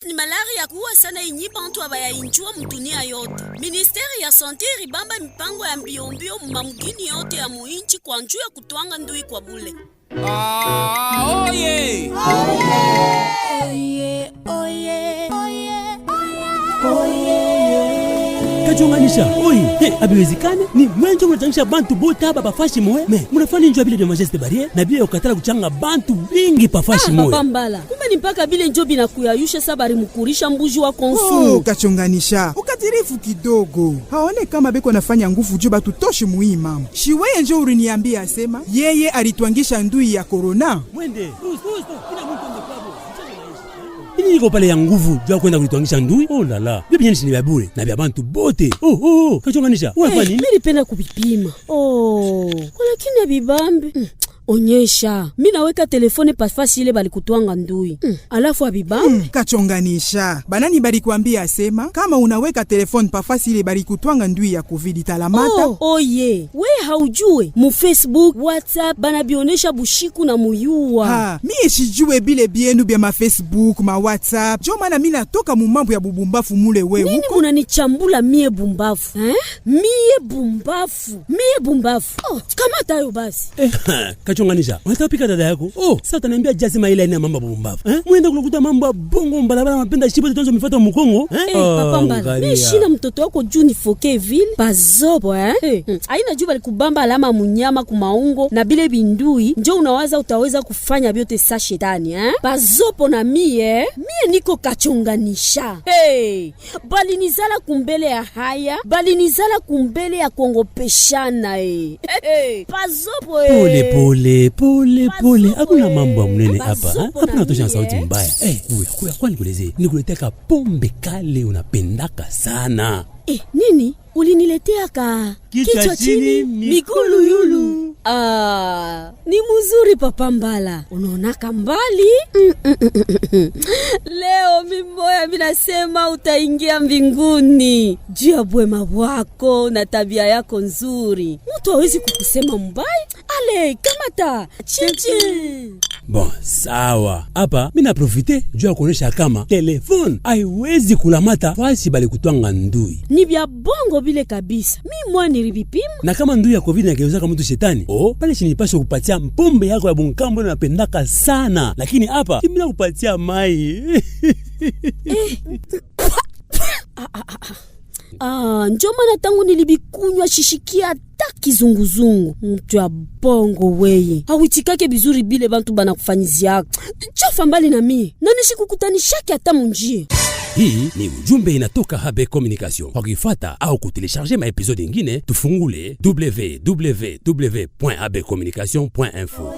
Ni malaria kuwa sana inyi bantu abayainjua mdunia yote. Ministeri ya Sante ribamba mipango ya mbiombio mumamugini yote ya muinchi kwa njuu ya kutwanga ndui kwa bule. Oye! Oye, oye, oye, oye. Kachonganisha, oye, abiwezikane ni mwenjo mnatangisha bantu bota haba pafashi moe. Me, munafani njua bile de majeste barriere na bile ukatala kuchanga bantu bingi pafashi moe. Papa Mbala, kumbe ni mpaka bile njobi na kuyayusha sabari mukurisha mbuji wa konsumu. Oh, kachonganisha, ukatirifu kidogo. Haone kama beko nafanya nguvu juu batutoshe muhii mama. Shiweye njo uriniambia asema, yeye alitwangisha ndui ya corona. Mwende, kila mtu ndekabo. Ini niko pale ya nguvu jua kwenda kulitwangisha ndui. Oh la la. Bibi nyeni sini bure na bia bantu bote. Kachonganisha. Wewe kwani? Mimi penda kubipima. Lakini abibambe. Onyesha. Mimi naweka telefone pafasi ile bali kutwanga ndui. Alafu abibambe. Kachonganisha. Banani bali kuambia asema kama unaweka telefone pafasi ile bali kutwanga ndui ya COVID talamata. Oye. We haujue mu Facebook, WhatsApp bana bionesha bushiku na muyua. Mie sijue bile bienu bia ma Facebook, ma WhatsApp. Jo maana mimi natoka mu mambo ya bubumbafu mule wewe. Nini unanichambula mie bumbafu? Mie bumbafu. Kama tayo basi. Kachonganisha, unatapika dada yako? Sasa utaniambia jasima ile ina mambo bumbavu. Muenda kulokuta mambo bongo mbalabala mapenda shipo tunazo mifuata mkongo. Papa Mbala, mimi shina mtoto wako juu nifoke vile bazobo Aina juu bali kubamba alama munyama kumaungo na bile bindui, njo unawaza utaweza kufanya biote sa shetani bazopo na mie niko kachonganisha. Bali nizala kumbele ya haya, bali nizala kumbele ya kongopeshana bazopo Pole. Hakuna mambo ya mnene hapa. Hapana tosha sauti mbaya. Kuya kwani kuleze. Nikuletea pombe kale unapendaka sana. Nini? Uliniletea kichwa chini mikulu yulu. Ni mzuri Papa Mbala. Unaonaka mbali? Leo mimoya minasema utaingia mbinguni. Juu ya bwema wako na tabia yako nzuri. Mtu hawezi kukusema mbaya. Ale, kamata. Chichi. Bon, sawa. Hapa mina profite juu ya kuonesha kama telefone haiwezi kulamata fasi bali kutwanga ndui. Ni bya bongo bile kabisa. Mimi mwa nilibipima. Na kama ndui ya COVID inageuza kama mtu shetani, pale chini pasho kupatia mpombe yako ya bunkambo na napendaka sana. Lakini hapa kimila kupatia mai. Njo maana tangu nilibikunywa shishikia hata kizunguzungu. Mtu ya bongo weye hawitikake bizuri bile bantu bana kufanyizia. Chofa mbali na mie na nishikukutanishake hata munjie. Hii ni ujumbe inatoka Habe Communication. Kwa kuifata au kutelecharger ma episode ingine, tufungule www.habecommunication.info.